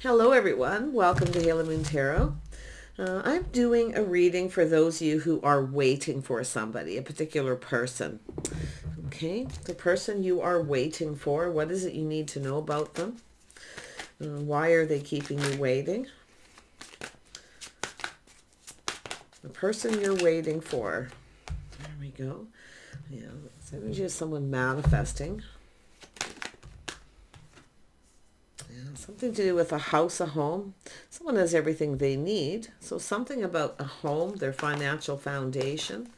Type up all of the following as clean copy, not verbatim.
Hello everyone, welcome to Halo Moon Tarot. I'm doing a reading for those of you who are waiting for somebody, a particular person. Okay, the person you are waiting for, what is it you need to know about them? Why are they keeping you waiting? The person you're waiting for. There we go. Yeah, it's energy of someone manifesting. Something to do with a house, a home. Someone has everything they need. So something about a home, their financial foundation.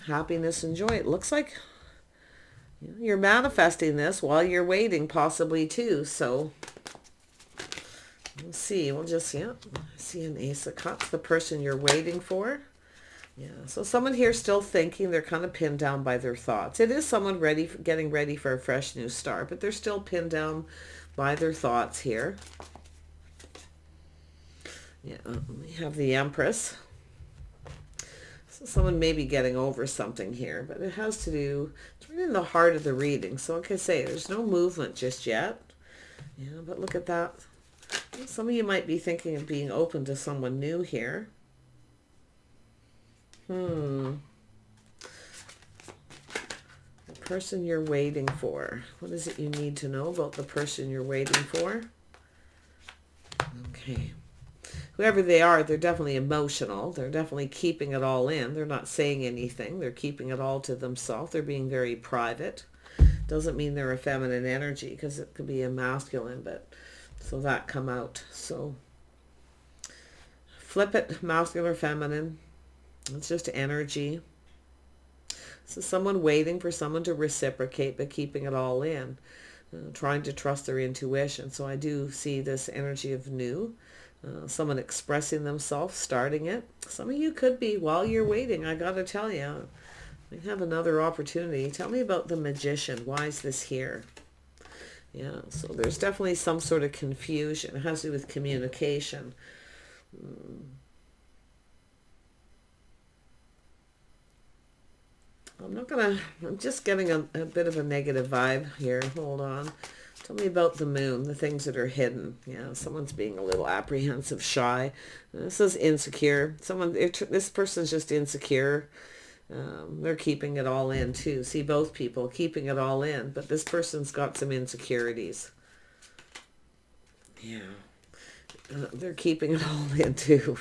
Happiness and joy. It looks like you're manifesting this while you're waiting, possibly too. So we'll see. We'll just, see an Ace of Cups, the person you're waiting for. Yeah, so someone here still thinking, they're kind of pinned down by their thoughts. It is someone getting ready for a fresh new start, but they're still pinned down by their thoughts here. Yeah, we have the Empress. So someone may be getting over something here, but it has to do, it's right in the heart of the reading. So like I say, there's no movement just yet. Yeah, but look at that. Some of you might be thinking of being open to someone new here. The person you're waiting for. What is it you need to know about the person you're waiting for? Okay. Whoever they are, they're definitely emotional. They're definitely keeping it all in. They're not saying anything. They're keeping it all to themselves. They're being very private. Doesn't mean they're a feminine energy, because it could be a masculine, but so that come out. So flip it, masculine or feminine. It's just energy. So someone waiting for someone to reciprocate, but keeping it all in, trying to trust their intuition. So I do see this energy of new, someone expressing themselves, starting it. Some of you could be, while you're waiting, I got to tell you, we have another opportunity. Tell me about the Magician. Why is this here? Yeah, so there's definitely some sort of confusion. It has to do with communication. I'm just getting a bit of a negative vibe here. Hold on. Tell me about the moon, the things that are hidden. Yeah, someone's being a little apprehensive, shy. This is insecure. This person's just insecure. They're keeping it all in too. See, both people keeping it all in, but this person's got some insecurities. Yeah. They're keeping it all in too.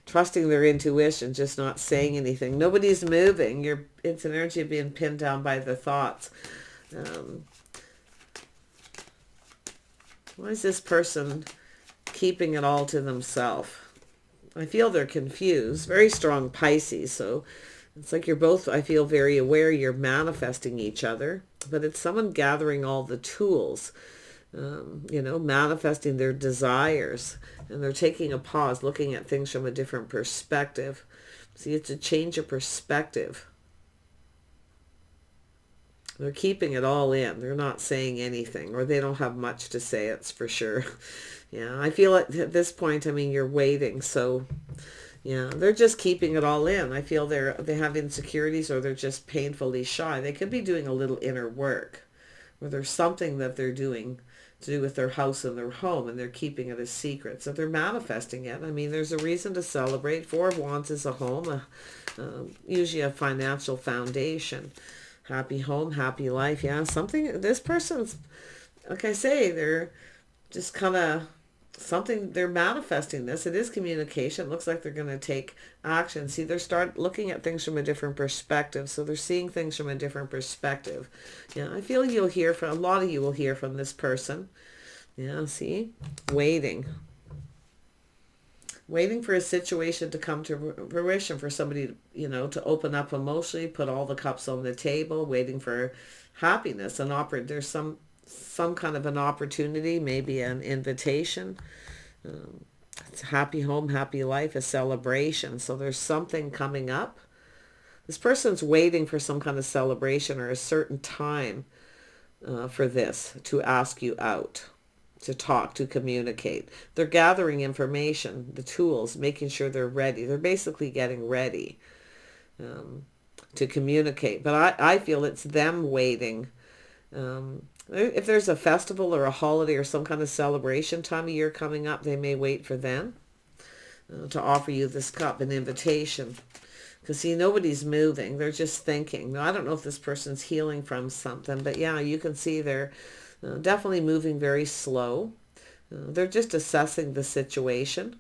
Trusting their intuition, just not saying anything. Nobody's moving. It's an energy of being pinned down by the thoughts. Why is this person keeping it all to themselves? I feel they're confused. Very strong Pisces. So it's like you're both, I feel, very aware you're manifesting each other. But it's someone gathering all the tools. Manifesting their desires, and they're taking a pause, looking at things from a different perspective. See, it's a change of perspective. They're keeping it all in. They're not saying anything, or they don't have much to say, it's for sure. Yeah, I feel at this point, you're waiting, so yeah, they're just keeping it all in. I feel they have insecurities, or they're just painfully shy. They could be doing a little inner work, or there's something that they're doing to do with their house and their home, and they're keeping it a secret. So they're manifesting it. There's a reason to celebrate. Four of Wands is a home, usually a financial foundation. Happy home, happy life. Yeah, this person's, like I say, they're just kind of they're manifesting this. It is communication. It looks like they're going to take action. See, they're start looking at things from a different perspective. So they're seeing things from a different perspective. Yeah, I feel a lot of you will hear from this person. Yeah, see, waiting for a situation to come to fruition, for somebody, to open up emotionally, put all the cups on the table, waiting for happiness. There's some kind of an opportunity, maybe an invitation. It's a happy home, happy life, a celebration. So there's something coming up. This person's waiting for some kind of celebration or a certain time for this, to ask you out, to talk, to communicate. They're gathering information, the tools, making sure they're ready. They're basically getting ready to communicate. But I feel it's them waiting If there's a festival or a holiday or some kind of celebration time of year coming up, they may wait for then to offer you this cup, an invitation. Because, see, nobody's moving. They're just thinking. Now, I don't know if this person's healing from something, but yeah, you can see they're definitely moving very slow. They're just assessing the situation.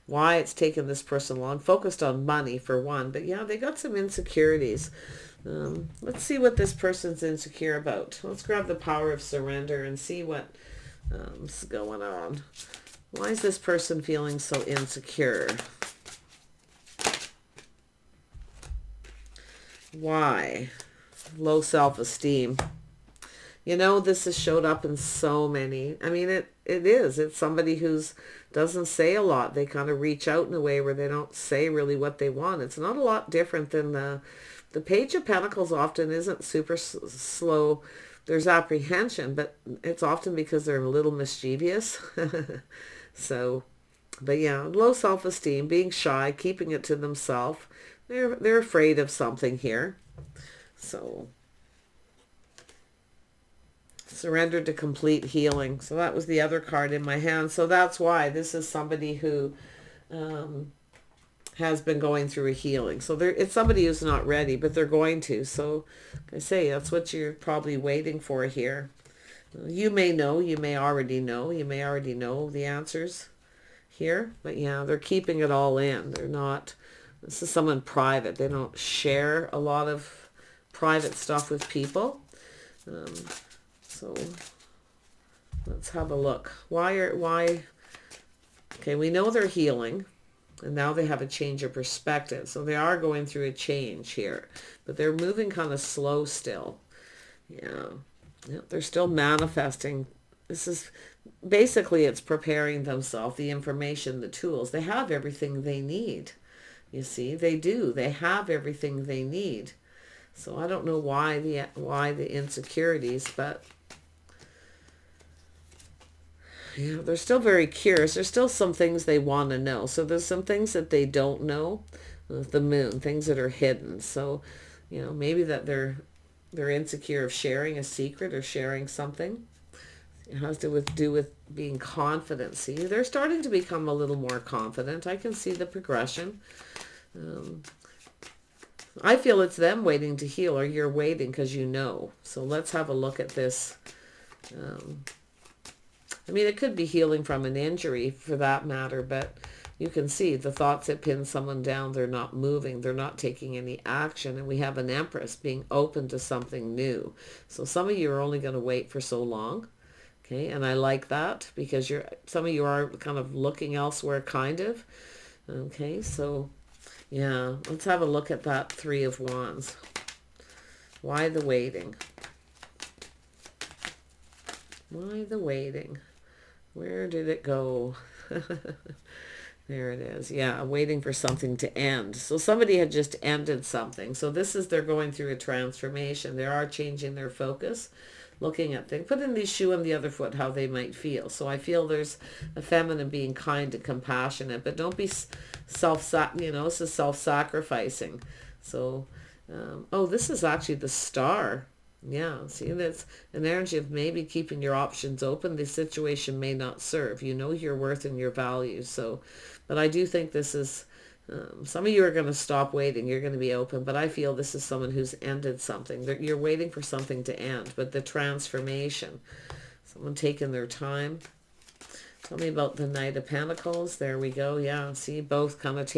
Why it's taken this person long. Focused on money for one. But yeah, they got some insecurities. Let's see what this person's insecure about. Let's grab the power of surrender and see what's going on. Why is this person feeling so insecure? Why? Low self-esteem. You know, this has showed up in so many. I mean, it is. It's somebody who's doesn't say a lot. They kind of reach out in a way where they don't say really what they want. It's not a lot different than the Page of Pentacles often isn't super slow. There's apprehension, but it's often because they're a little mischievous. So, but yeah, low self-esteem, being shy, keeping it to themselves. They're afraid of something here. So, surrender to complete healing. So that was the other card in my hand. So that's why this is somebody who has been going through a healing. So it's somebody who's not ready, but they're going to. So like I say, that's what you're probably waiting for here. You may know, you may already know the answers here. But yeah, they're keeping it all in. They're not, this is someone private. They don't share a lot of private stuff with people. So let's have a look. Why? Okay, we know they're healing, and now they have a change of perspective. So they are going through a change here, but they're moving kind of slow still. Yeah, they're still manifesting. This is basically, it's preparing themselves, the information, the tools. They have everything they need. You see, they do. They have everything they need. So I don't know why the insecurities, but yeah, they're still very curious. There's still some things they want to know. So there's some things that they don't know. The moon, things that are hidden. So, you know, maybe that they're insecure of sharing a secret or sharing something. It has to do with being confident. See, they're starting to become a little more confident. I can see the progression. I feel it's them waiting to heal, or you're waiting because you know. So let's have a look at this. I mean, it could be healing from an injury for that matter, but you can see the thoughts that pin someone down, they're not moving, they're not taking any action. And we have an Empress being open to something new. So some of you are only going to wait for so long. Okay, and I like that because some of you are kind of looking elsewhere, kind of. Okay, so yeah, let's have a look at that Three of Wands. Why the waiting? Why the waiting? Where did it go? There it is. Yeah, waiting for something to end. So somebody had just ended something. So this is, they're going through a transformation. They are changing their focus, looking at things. Put in the shoe on the other foot, how they might feel. So I feel there's a feminine being kind and compassionate, but don't be this is self-sacrificing. So, oh, this is actually the Star. Yeah, see, that's an energy of maybe keeping your options open. The situation may not serve. You know your worth and your value. So, but I do think this is, some of you are going to stop waiting. You're going to be open. But I feel this is someone who's ended something. You're waiting for something to end. But the transformation, someone taking their time. Tell me about the Knight of Pentacles. There we go. Yeah, see, both kind of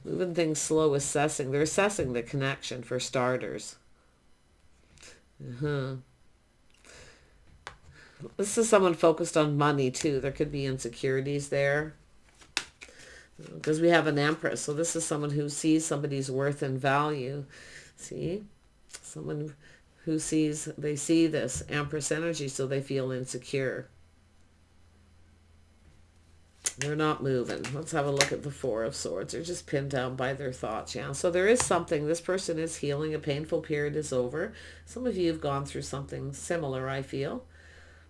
moving things slow, assessing. They're assessing the connection for starters. This is someone focused on money too. There could be insecurities there because we have an Empress. So this is someone who sees somebody's worth and value. See, someone who they see this Empress energy, so they feel insecure. They're not moving. Let's have a look at the Four of Swords. They're just pinned down by their thoughts. Yeah. So there is something. This person is healing. A painful period is over. Some of you have gone through something similar, I feel.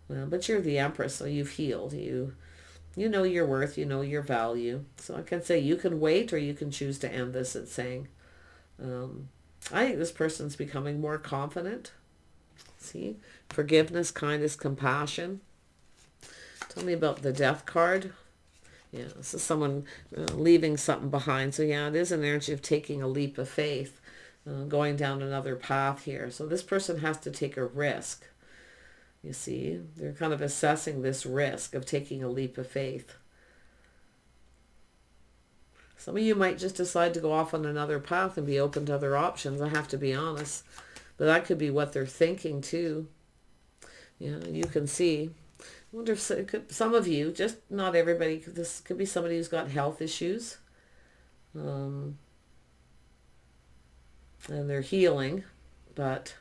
Well, but you're the Empress, so you've healed. You know your worth. You know your value. So I can say you can wait or you can choose to end this. It's saying, I think this person's becoming more confident. See? Forgiveness, kindness, compassion. Tell me about the Death card. Yeah, this is someone leaving something behind. So yeah, it is an energy of taking a leap of faith, going down another path here. So this person has to take a risk. You see, they're kind of assessing this risk of taking a leap of faith. Some of you might just decide to go off on another path and be open to other options. I have to be honest. But that could be what they're thinking too. Yeah, you can see. I wonder if some of you, just not everybody, this could be somebody who's got health issues. And they're healing. But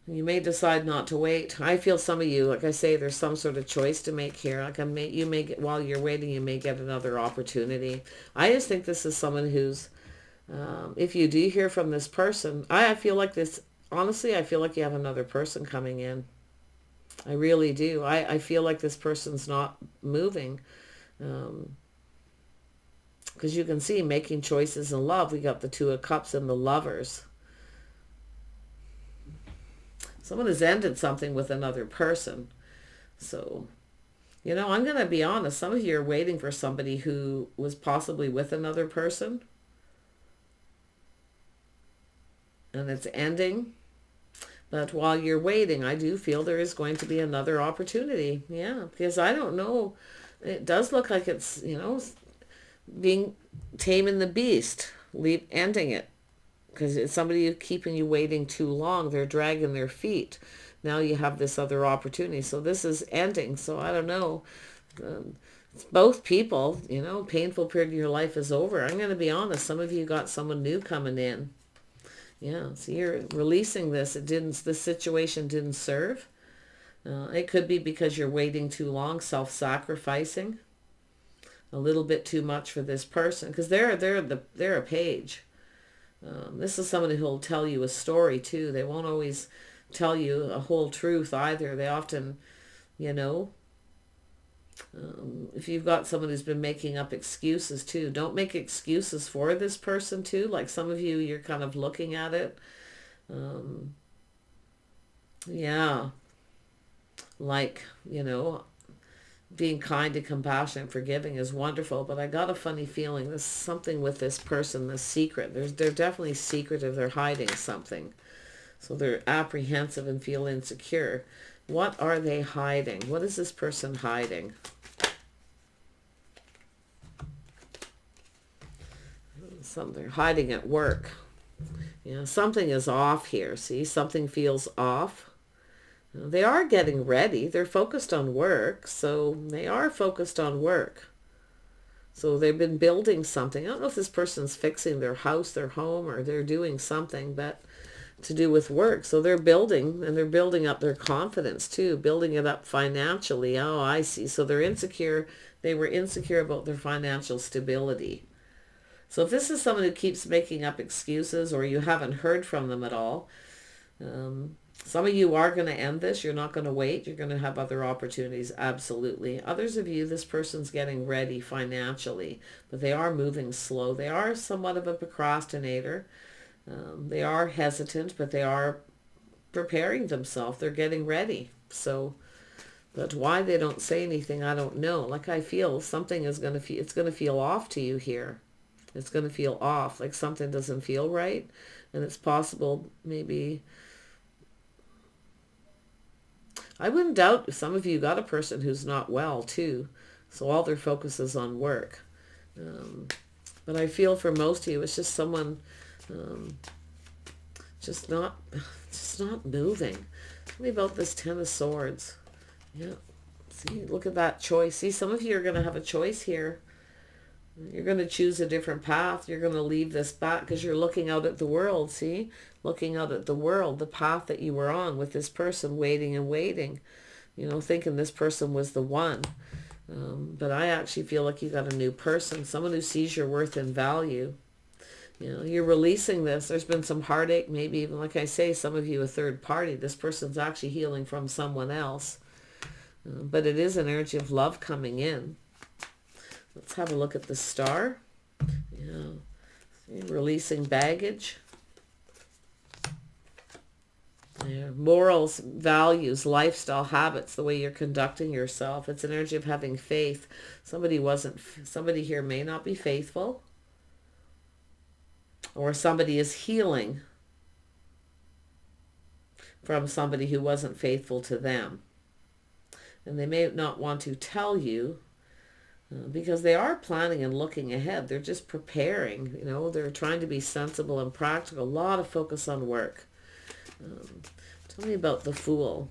you may decide not to wait. I feel some of you, like I say, there's some sort of choice to make here. Like you may get, while you're waiting, you may get another opportunity. I just think this is someone who's, if you do hear from this person, I feel like this, honestly, I feel like you have another person coming in. I really do. I feel like this person's not moving. Because you can see making choices in love. We got the Two of Cups and the Lovers. Someone has ended something with another person. So, you know, I'm going to be honest. Some of you are waiting for somebody who was possibly with another person. And it's ending. But while you're waiting, I do feel there is going to be another opportunity. Yeah, because I don't know. It does look like it's, you know, being taming the beast, ending it. Because it's somebody who's keeping you waiting too long. They're dragging their feet. Now you have this other opportunity. So this is ending. So I don't know. It's both people, you know, painful period of your life is over. I'm going to be honest. Some of you got someone new coming in. Yeah, so you're releasing this. This situation didn't serve. It could be because you're waiting too long, self-sacrificing. A little bit too much for this person. Because they're a page. This is somebody who'll tell you a story too. They won't always tell you a whole truth either. They often, you know, if you've got someone who's been making up excuses too, don't make excuses for this person too. Like some of you, you're kind of looking at it. Yeah. Like, you know, being kind and compassionate and forgiving is wonderful, but I got a funny feeling there's something with this person, the secret. They're definitely secretive. They're hiding something. So they're apprehensive and feel insecure. What are they hiding? What is this person hiding? They're hiding at work. You know, something is off here. See, something feels off. They are getting ready. They're focused on work. So they are focused on work. So they've been building something. I don't know if this person's fixing their house, their home, or they're doing something but to do with work. So they're building, and they're building up their confidence too, building it up financially. Oh, I see. So they're insecure. They were insecure about their financial stability. So if this is someone who keeps making up excuses or you haven't heard from them at all, some of you are going to end this. You're not going to wait. You're going to have other opportunities. Absolutely. Others of you, this person's getting ready financially, but they are moving slow. They are somewhat of a procrastinator. They are hesitant, but they are preparing themselves. They're getting ready. So, but why they don't say anything, I don't know. Like I feel something is going to feel, it's going to feel off to you here. It's going to feel off, like something doesn't feel right. And it's possible maybe, I wouldn't doubt some of you got a person who's not well too. So all their focus is on work. But I feel for most of you, it's just someone just not moving. Tell me about this Ten of Swords. Yeah. See, look at that choice. See, some of you are going to have a choice here. You're going to choose a different path. You're going to leave this back because you're looking out at the world, see? Looking out at the world, the path that you were on with this person, waiting and waiting, you know, thinking this person was the one. But I actually feel like you got a new person, someone who sees your worth and value. You know, you're releasing this. There's been some heartache, maybe even, like I say, some of you a third party. This person's actually healing from someone else. But it is an energy of love coming in. Let's have a look at the Star. Yeah. See, releasing baggage. Yeah. Morals, values, lifestyle, habits, the way you're conducting yourself. It's an energy of having faith. Somebody here may not be faithful, or somebody is healing from somebody who wasn't faithful to them. And they may not want to tell you because they are planning and looking ahead. They're just preparing, they're trying to be sensible and practical. A lot of focus on work. Tell me about the Fool.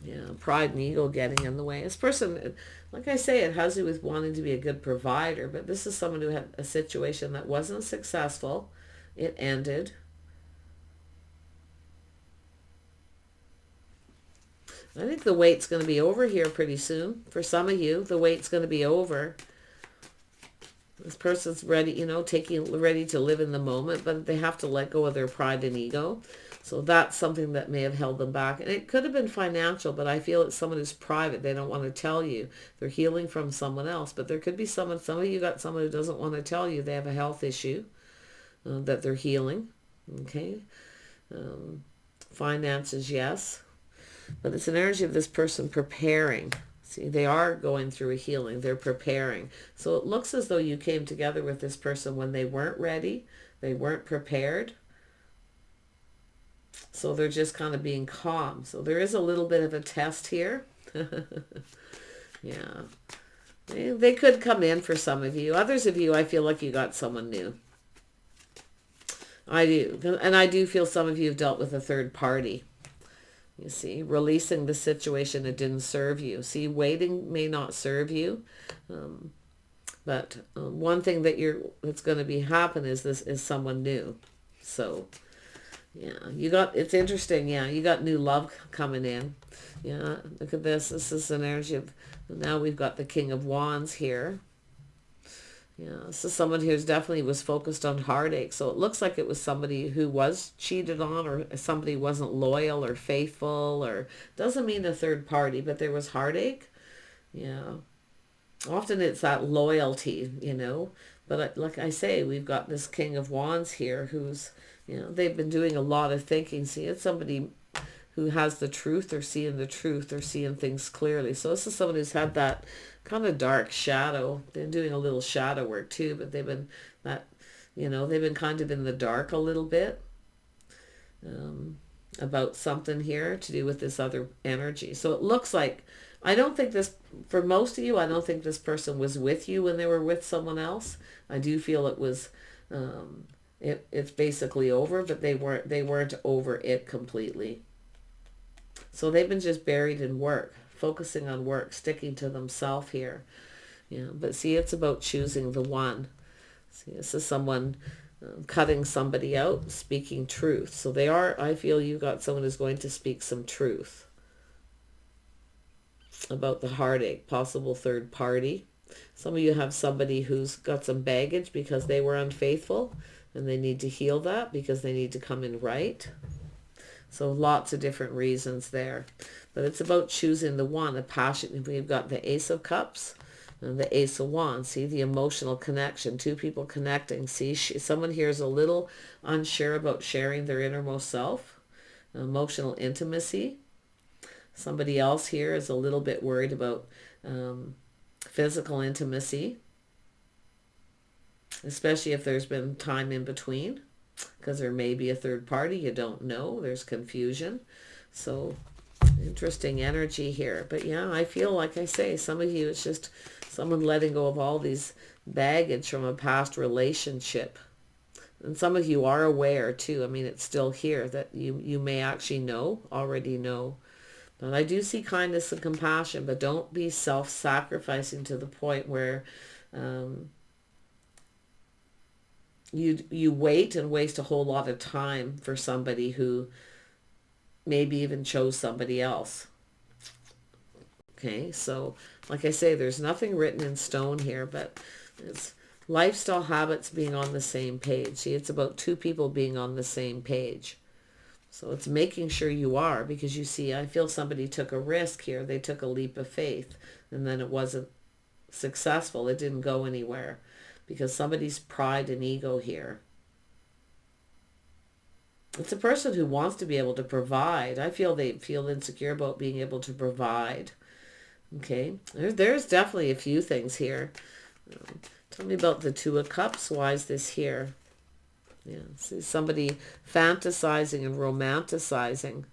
Yeah, pride and ego getting in the way. This person, like I say, it has to do with wanting to be a good provider, but this is someone who had a situation that wasn't successful. It ended. I think the wait's going to be over here pretty soon. For some of you, the wait's going to be over. This person's ready, ready to live in the moment, but they have to let go of their pride and ego. So that's something that may have held them back. And it could have been financial, but I feel it's someone who's private. They don't want to tell you. They're healing from someone else. But there could be some of you got someone who doesn't want to tell you they have a health issue that they're healing. Okay. Finances, yes. But it's an energy of this person preparing. See, they are going through a healing. They're preparing. So it looks as though you came together with this person when they weren't ready. They weren't prepared. So they're just kind of being calm. So there is a little bit of a test here. Yeah. They could come in for some of you. Others of you, I feel like you got someone new. I do. And I do feel some of you have dealt with a third party. You see, releasing the situation that didn't serve you. See, waiting may not serve you. But one thing that's going to be happen is someone new. So, yeah, it's interesting. Yeah, you got new love coming in. Yeah, look at this. This is an energy of, now we've got the King of Wands here. Yeah, this is someone who's definitely was focused on heartache. So it looks like it was somebody who was cheated on, or somebody wasn't loyal or faithful, or doesn't mean a third party, but there was heartache. Yeah. Often it's that loyalty, But like I say, we've got this King of Wands here who's, they've been doing a lot of thinking. See, it's somebody who has the truth, or seeing the truth, or seeing things clearly. So this is someone who's had that kind of dark shadow. They're doing a little shadow work too, but they've been they've been kind of in the dark a little bit about something here to do with this other energy. So it looks like, for most of you, I don't think this person was with you when they were with someone else. I do feel it was, it's basically over, but they weren't over it completely. So they've been just buried in work, focusing on work, sticking to themselves here. Yeah, but see, it's about choosing the one. See, this is someone cutting somebody out, speaking truth. So I feel you got someone who's going to speak some truth about the heartache, possible third party. Some of you have somebody who's got some baggage because they were unfaithful, and they need to heal that because they need to come in right. So lots of different reasons there. But it's about choosing the one, the passion. We've got the Ace of Cups and the Ace of Wands. See, the emotional connection, two people connecting. See, someone here is a little unsure about sharing their innermost self, emotional intimacy. Somebody else here is a little bit worried about physical intimacy, especially if there's been time in between, because there may be a third party. You don't know. There's confusion. So interesting energy here. But yeah, I feel like I say, some of you, it's just someone letting go of all these baggage from a past relationship. And some of you are aware too. I mean, it's still here that you may actually already know. But I do see kindness and compassion, but don't be self-sacrificing to the point where you wait and waste a whole lot of time for somebody who maybe even chose somebody else. Okay, so like I say, there's nothing written in stone here, but it's lifestyle habits being on the same page. See, it's about two people being on the same page. So it's making sure you are, because you see, I feel somebody took a risk here. They took a leap of faith, and then it wasn't successful. It didn't go anywhere because somebody's pride and ego here. It's a person who wants to be able to provide. I feel they feel insecure about being able to provide. Okay, there's definitely a few things here. Tell me about the Two of Cups. Why is this here? Yeah, see somebody fantasizing and romanticizing.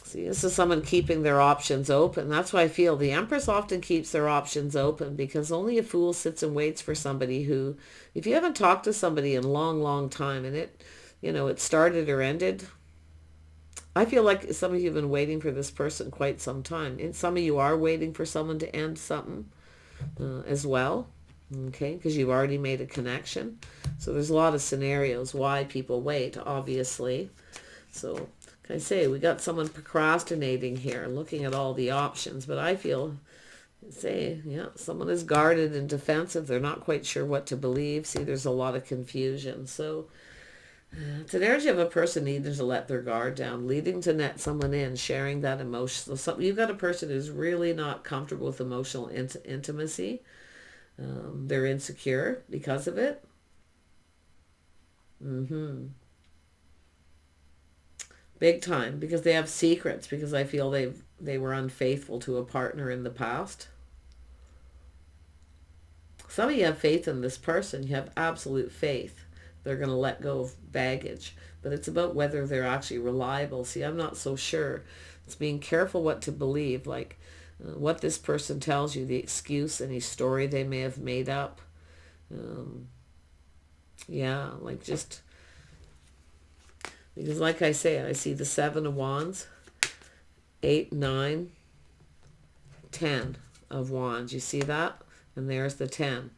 See, this is someone keeping their options open. That's why I feel the Empress often keeps their options open, because only a fool sits and waits for somebody who, if you haven't talked to somebody in a long, long time and it, it started or ended, I feel like some of you have been waiting for this person quite some time. And some of you are waiting for someone to end something as well. Okay, because you've already made a connection. So there's a lot of scenarios why people wait, obviously. So, can I say, we got someone procrastinating here, looking at all the options, but I feel, yeah, someone is guarded and defensive. They're not quite sure what to believe. See, there's a lot of confusion. So, it's an energy of a person needing to let their guard down, leading to net someone in, sharing that emotion. So you've got a person who's really not comfortable with emotional intimacy. They're insecure because of it. Big time, because they have secrets, because I feel they were unfaithful to a partner in the past. Some of you have faith in this person. You have absolute faith. They're going to let go of baggage. But it's about whether they're actually reliable. See, I'm not so sure. It's being careful what to believe, like what this person tells you, the excuse, any story they may have made up. Yeah, like just... Because like I say, I see the 7 of Wands, 8, 9, 10 of Wands. You see that? And there's the 10.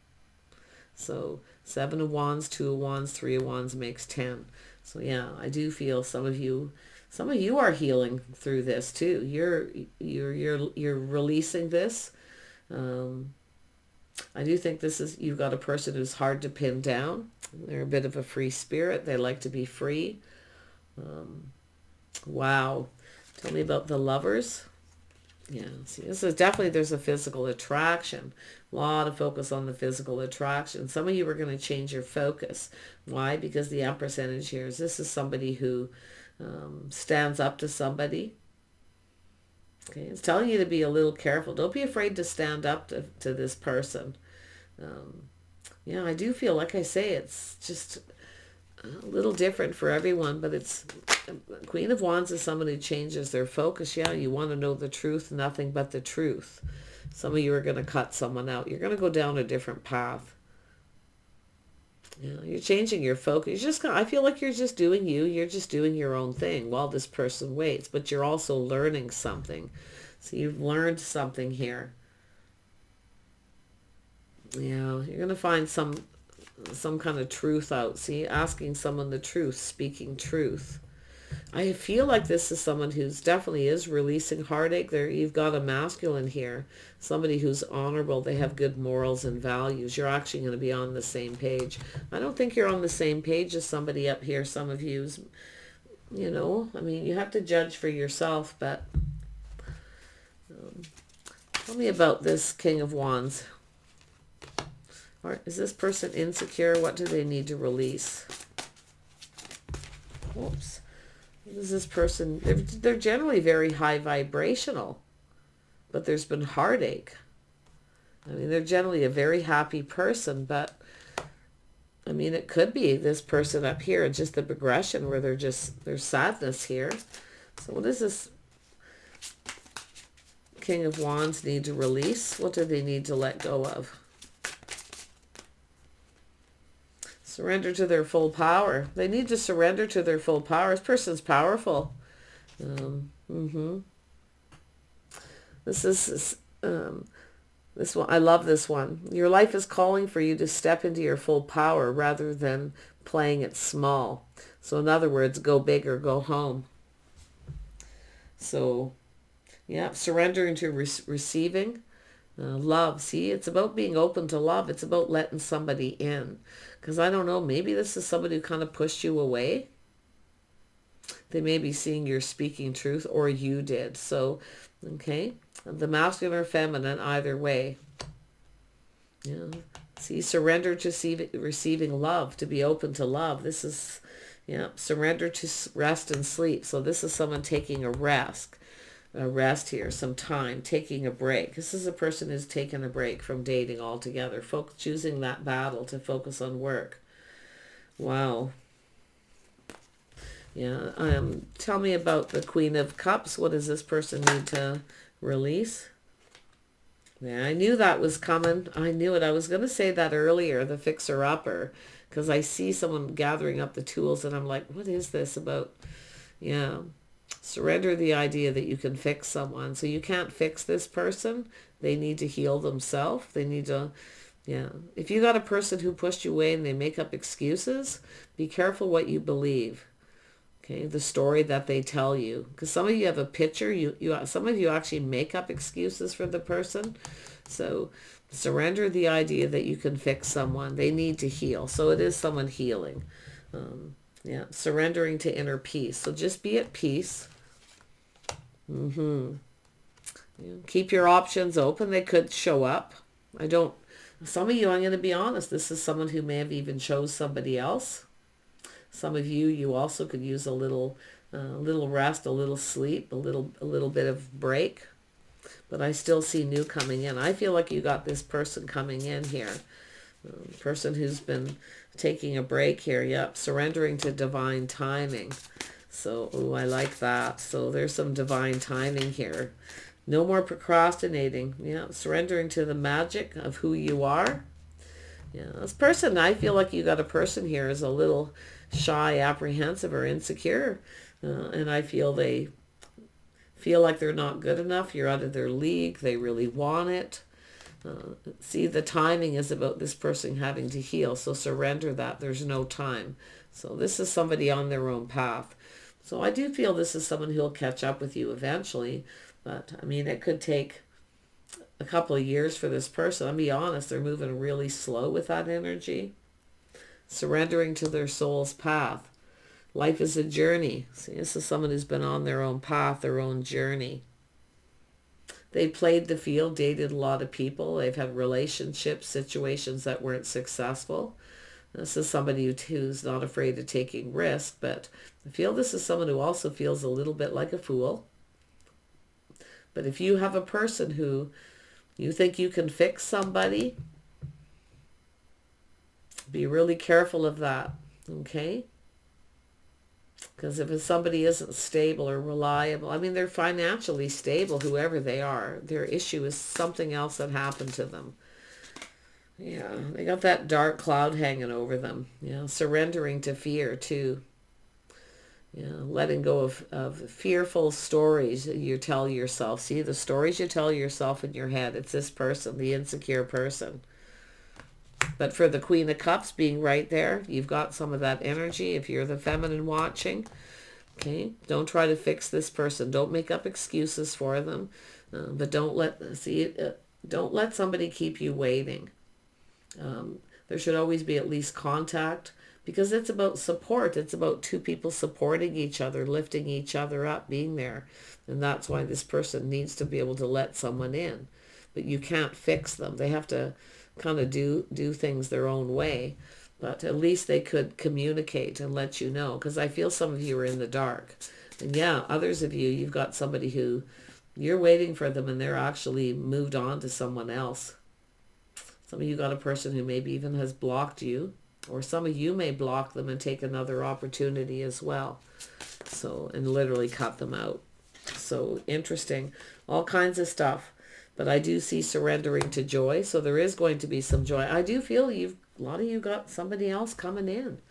So 7 of Wands, 2 of Wands, 3 of Wands makes 10. So yeah, I do feel some of you are healing through this too. You're releasing this. I do think you've got a person who's hard to pin down. They're a bit of a free spirit. They like to be free. Wow. Tell me about the Lovers. Yeah, see, this is definitely, there's a physical attraction. A lot of focus on the physical attraction. Some of you are going to change your focus. Why? Because the Empress energy here is, this is somebody who stands up to somebody. Okay, it's telling you to be a little careful. Don't be afraid to stand up to this person. Yeah, I do feel, like I say, it's just a little different for everyone, but it's... Queen of Wands is someone who changes their focus. Yeah, you want to know the truth, nothing but the truth. Some of you are going to cut someone out. You're going to go down a different path. Yeah, you're changing your focus. I feel like you're just doing you. You're just doing your own thing while this person waits. But you're also learning something. So you've learned something here. Yeah, you're going to find some kind of truth out. See, asking someone the truth, speaking truth. I feel like this is someone who's definitely is releasing heartache. You've got a masculine here, somebody who's honorable. They have good morals and values. You're actually going to be on the same page. I don't think you're on the same page as somebody up here. Some of you's, I mean, you have to judge for yourself, but tell me about this King of Wands. Or is this person insecure? What do they need to release? Whoops. What is this person? They're generally very high vibrational, but there's been heartache. I mean, they're generally a very happy person, but I mean, it could be this person up here, just the progression where there's sadness here. So what does this King of Wands need to release? What do they need to let go of? Surrender to their full power. They need to surrender to their full power. This person's powerful. This is this one. I love this one. Your life is calling for you to step into your full power rather than playing it small. So in other words, go big or go home. So yeah, surrendering to receiving. Love. See, it's about being open to love. It's about letting somebody in. Because I don't know, maybe this is somebody who kind of pushed you away. They may be seeing you're speaking truth, or you did. So, okay, the masculine or feminine, either way. Yeah. See, surrender to receiving love, to be open to love. This is, Yeah, surrender to rest and sleep. So this is someone taking a rest here, some time, taking a break. This is a person who's taken a break from dating altogether, choosing that battle to focus on work. Wow. Yeah. Tell me about the Queen of Cups. What does this person need to release? Yeah, I knew that was coming. I knew it. I was going to say that earlier, the fixer-upper, because I see someone gathering up the tools and I'm like, what is this about? Yeah. Surrender the idea that you can fix someone. So you can't fix this person. They need to heal themselves. They need to, yeah. If you got a person who pushed you away and they make up excuses, be careful what you believe. Okay, the story that they tell you. Because some of you have a picture. Some of you actually make up excuses for the person. So surrender the idea that you can fix someone. They need to heal. So it is someone healing. Yeah, surrendering to inner peace. So just be at peace. Keep your options open. They could show up. Some of you, I'm going to be honest, this is someone who may have even chose somebody else. Some of you also could use a little rest, a little sleep, a little bit of break. But I still see new coming in. I feel like you got this person coming in here. Person who's been taking a break here. Yep, surrendering to divine timing. So, I like that. So there's some divine timing here. No more procrastinating. Yeah, surrendering to the magic of who you are. Yeah, this person, I feel like you got a person here is a little shy, apprehensive, or insecure. And I feel they feel like they're not good enough. You're out of their league. They really want it. See, the timing is about this person having to heal. So surrender that. There's no time. So this is somebody on their own path. So I do feel this is someone who'll catch up with you eventually. But, I mean, it could take a couple of years for this person. I'll be honest, they're moving really slow with that energy. Surrendering to their soul's path. Life is a journey. See, this is someone who's been on their own path, their own journey. They played the field, dated a lot of people. They've had relationships, situations that weren't successful. This is somebody who's not afraid of taking risks, but I feel this is someone who also feels a little bit like a fool. But if you have a person who you think you can fix somebody, be really careful of that, okay? Because if somebody isn't stable or reliable, I mean, they're financially stable, whoever they are. Their issue is something else that happened to them. Yeah, they got that dark cloud hanging over them. Yeah, surrendering to fear too. Yeah, letting go of fearful stories you tell yourself. See, the stories you tell yourself in your head, it's this person, the insecure person. But for the Queen of Cups being right there, you've got some of that energy. If you're the feminine watching, okay, don't try to fix this person. Don't make up excuses for them. But don't let somebody keep you waiting. There should always be at least contact, because it's about support. It's about two people supporting each other, lifting each other up, being there. And that's why this person needs to be able to let someone in. But you can't fix them. They have to kind of do things their own way. But at least they could communicate and let you know. Because I feel some of you are in the dark. And yeah, others of you, you've got somebody who you're waiting for them and they're actually moved on to someone else. Some of you got a person who maybe even has blocked you. Or some of you may block them and take another opportunity as well. So, and literally cut them out. So interesting. All kinds of stuff. But I do see surrendering to joy. So there is going to be some joy. I do feel a lot of you got somebody else coming in.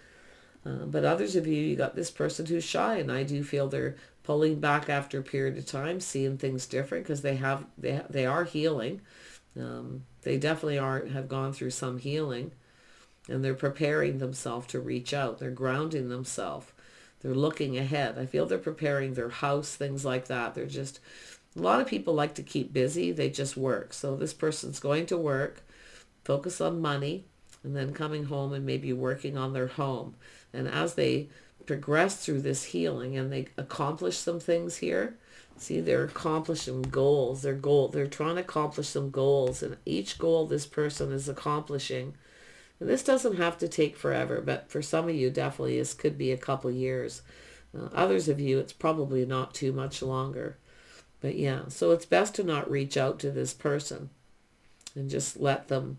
But others of you, you got this person who's shy. And I do feel they're pulling back after a period of time, seeing things different, because they are healing. They definitely have gone through some healing. And they're preparing themselves to reach out. They're grounding themselves. They're looking ahead. I feel they're preparing their house, things like that. They're just, a lot of people like to keep busy. They just work. So this person's going to work, focus on money, and then coming home and maybe working on their home. And as they progress through this healing and they accomplish some things here, see, they're accomplishing goals. They're trying to accomplish some goals. And each goal this person is accomplishing, And this doesn't have to take forever, but for some of you, definitely this could be a couple years. Others of you, it's probably not too much longer. But yeah, so it's best to not reach out to this person and just let them,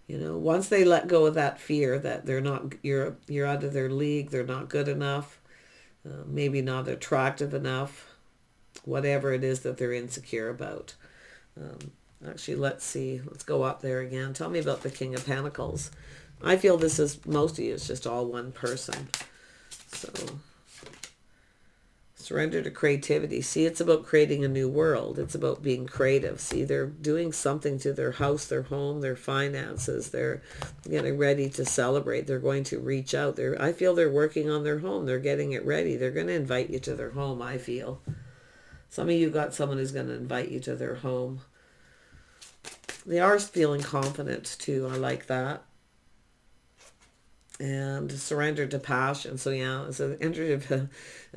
you know, once they let go of that fear that they're not, you're out of their league, they're not good enough, maybe not attractive enough, whatever it is that they're insecure about. Actually, let's see. Let's go up there again. Tell me about the King of Pentacles. I feel this is, most of you, it's just all one person. So, surrender to creativity. See, it's about creating a new world. It's about being creative. See, they're doing something to their house, their home, their finances. They're getting ready to celebrate. They're going to reach out. I feel they're working on their home. They're getting it ready. They're going to invite you to their home, I feel. Some of you got someone who's going to invite you to their home. They are feeling confident too. I like that. And surrender to passion. So yeah, it's an energy of, and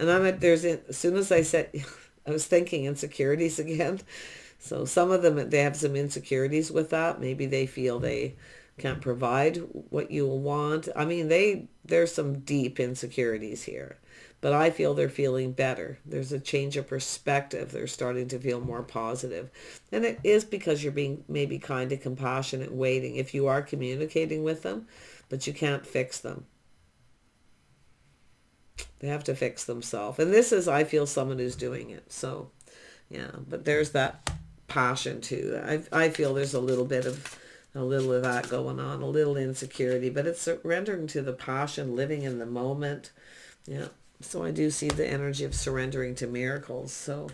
as soon as I said, I was thinking insecurities again. So some of them, they have some insecurities with that. Maybe they feel they can't provide what you want. I mean, there's some deep insecurities here. But I feel they're feeling better. There's a change of perspective. They're starting to feel more positive. And it is because you're being maybe kind and compassionate, waiting. If you are communicating with them, but you can't fix them. They have to fix themselves. And this is, I feel, someone who's doing it. So, yeah. But there's that passion too. I feel there's a little of that going on, a little insecurity. But it's surrendering to the passion, living in the moment. Yeah. So I do see the energy of surrendering to miracles. So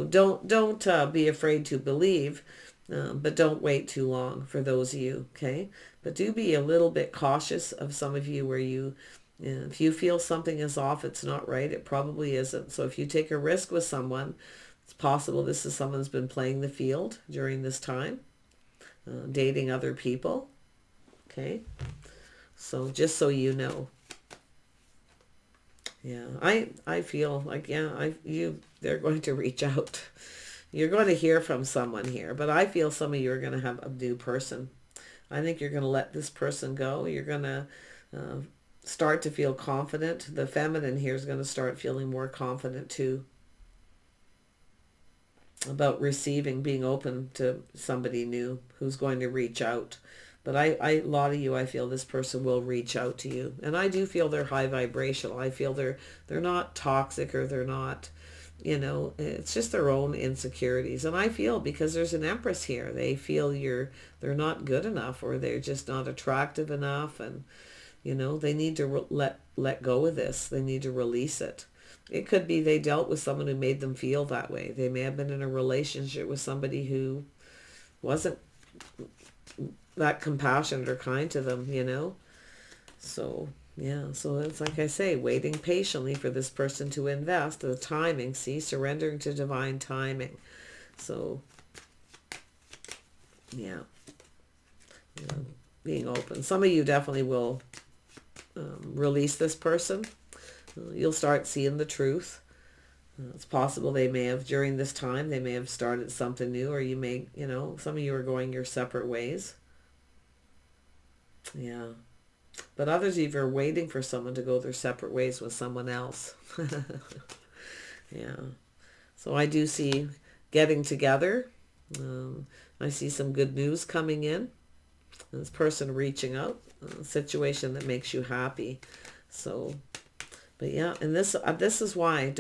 don't be afraid to believe, but don't wait too long for those of you, okay? But do be a little bit cautious of some of you where if you feel something is off, it's not right, it probably isn't. So if you take a risk with someone, it's possible this is someone who's been playing the field during this time, dating other people, okay? So just so you know. Yeah, I feel like, yeah, they're going to reach out. You're going to hear from someone here, but I feel some of you are going to have a new person. I think you're going to let this person go. You're going to start to feel confident. The feminine here is going to start feeling more confident too about receiving, being open to somebody new who's going to reach out. But a lot of you, I feel this person will reach out to you. And I do feel they're high vibrational. I feel they're not toxic, or they're not, it's just their own insecurities. And I feel, because there's an Empress here, they feel they're not good enough, or they're just not attractive enough. And, they need to let go of this. They need to release it. It could be they dealt with someone who made them feel that way. They may have been in a relationship with somebody who wasn't that compassionate or kind to them, So, yeah, so it's like I say, waiting patiently for this person to invest. The timing, see, surrendering to divine timing. So, yeah, being open. Some of you definitely will release this person. You'll start seeing the truth. It's possible they may have, during this time, they may have started something new, or you may, some of you are going your separate ways. Yeah. But others of you are waiting for someone to go their separate ways with someone else. Yeah. So I do see getting together. I see some good news coming in. This person reaching out. A situation that makes you happy. So, but yeah, and this is why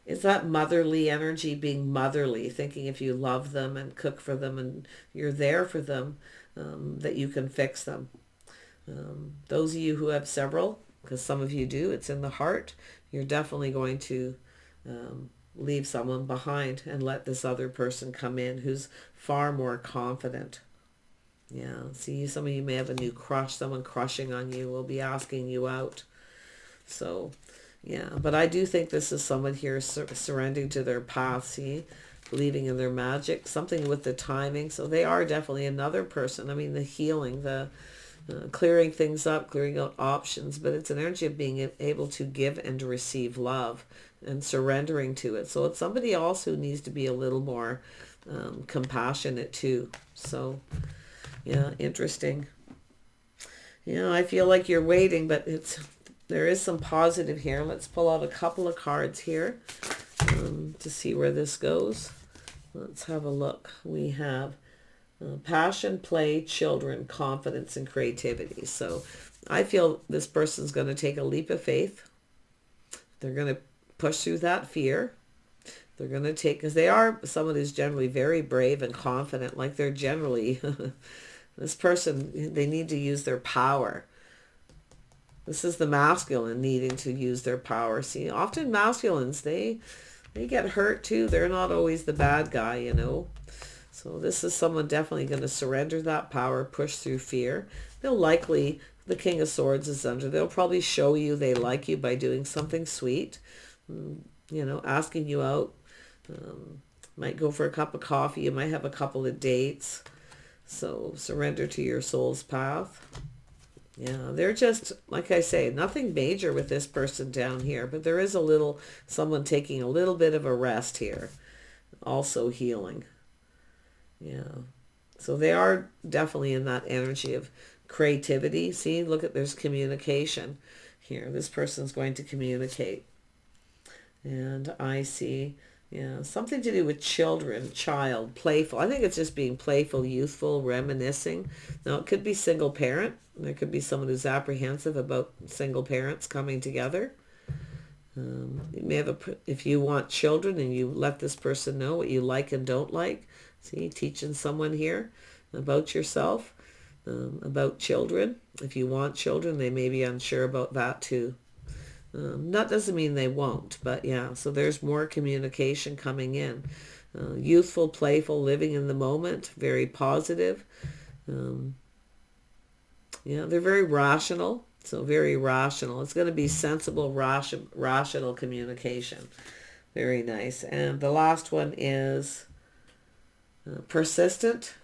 it's that motherly energy, being motherly, thinking if you love them and cook for them and you're there for them, that you can fix them. Those of you who have several, because some of you do, it's in the heart, you're definitely going to leave someone behind and let this other person come in who's far more confident. Yeah, see, some of you may have a new crush, someone crushing on you, will be asking you out. So, yeah, but I do think this is someone here surrendering to their path, see, believing in their magic, something with the timing. So they are definitely another person. I mean, the healing, the clearing things up, clearing out options, but it's an energy of being able to give and receive love and surrendering to it. So it's somebody else who needs to be a little more compassionate too. So, Yeah, interesting. Yeah, I feel like you're waiting, but there is some positive here. Let's pull out a couple of cards here to see where this goes. Let's have a look. We have passion, play, children, confidence, and creativity. So I feel this person's going to take a leap of faith. They're going to push through that fear. They're going to take, because they are someone who's generally very brave and confident. Like they're generally, this person, they need to use their power. This is the masculine needing to use their power. See, often masculines, they get hurt too. They're not always the bad guy, you know. So this is someone definitely going to surrender that power, push through fear. They'll likely, the King of Swords is under, they'll probably show you they like you by doing something sweet, you know, asking you out. Might go for a cup of coffee. You might have a couple of dates. So surrender to your soul's path. Yeah, they're just, like I say, nothing major with this person down here, but there is a little, someone taking a little bit of a rest here. Also healing. Yeah. So they are definitely in that energy of creativity. See, look at, there's communication here. This person's going to communicate. And I see, yeah, something to do with children, child, playful. I think it's just being playful, youthful, reminiscing. Now, it could be single parent. There could be someone who's apprehensive about single parents coming together. You may have if you want children and you let this person know what you like and don't like. See, teaching someone here about yourself, about children. If you want children, they may be unsure about that too. That doesn't mean they won't, but yeah, so there's more communication coming in. Youthful, playful, living in the moment, very positive. Yeah, they're very rational, so very rational. It's going to be sensible, rational communication. Very nice. And the last one is persistent,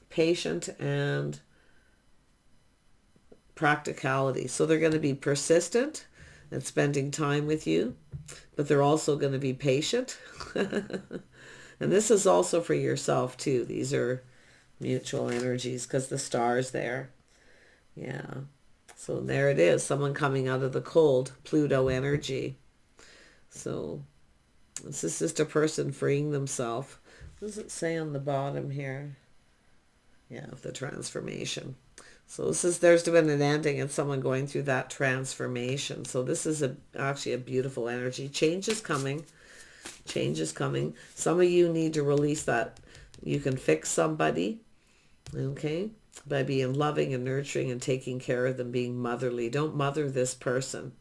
patient, and practicality. So they're going to be persistent and spending time with you, but they're also going to be patient. And this is also for yourself too. These are mutual energies because the star's there. Yeah. So there it is. Someone coming out of the cold, Pluto energy. So this is just a person freeing themselves. What does it say on the bottom here? Yeah, the transformation. So this is, there's been an ending and someone going through that transformation. So this is actually a beautiful energy. Change is coming. Change is coming. Some of you need to release that. You can fix somebody, okay, by being loving and nurturing and taking care of them, being motherly. Don't mother this person,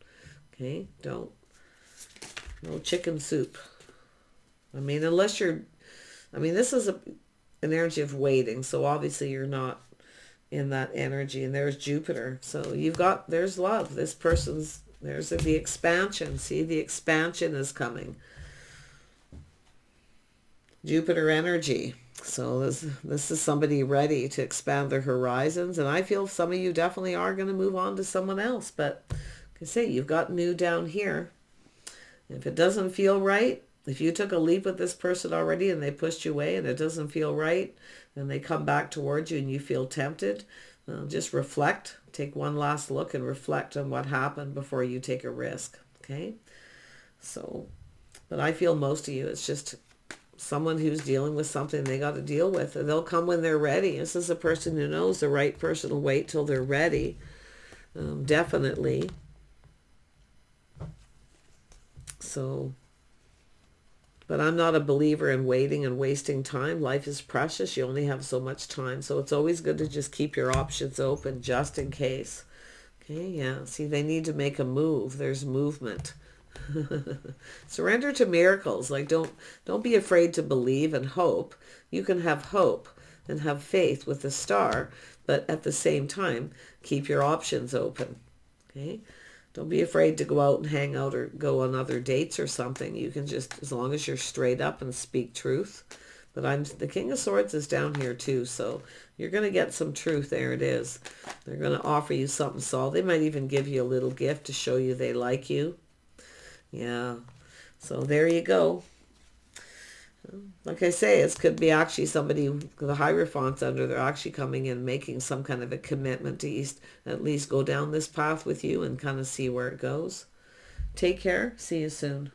okay? Don't. No chicken soup. I mean, unless you're, I mean, this is an energy of waiting. So obviously you're not in that energy. And there's Jupiter. So you've got, there's love. This person's, there's the expansion. See, the expansion is coming. Jupiter energy. So this is somebody ready to expand their horizons. And I feel some of you definitely are going to move on to someone else. But like I say, you've got new down here. If it doesn't feel right, if you took a leap with this person already and they pushed you away and it doesn't feel right, and they come back towards you and you feel tempted, just reflect. Take one last look and reflect on what happened before you take a risk. Okay? So, but I feel most of you, it's just someone who's dealing with something they got to deal with, and they'll come when they're ready. This is a person who knows the right person will wait till they're ready. Definitely. So, but I'm not a believer in waiting and wasting time. Life is precious. You only have so much time. So it's always good to just keep your options open just in case. Okay, yeah. See, they need to make a move. There's movement. Surrender to miracles. Like, don't be afraid to believe and hope. You can have hope and have faith with the star, but at the same time, keep your options open. Okay? Don't be afraid to go out and hang out or go on other dates or something. You can just, as long as you're straight up and speak truth. But the King of Swords is down here too, so you're going to get some truth. There it is. They're going to offer you something solid. They might even give you a little gift to show you they like you. Yeah. So there you go. Like I say, it could be actually somebody, the Hierophant's under, they're actually coming in making some kind of a commitment to at least go down this path with you and kind of see where it goes. Take care. See you soon.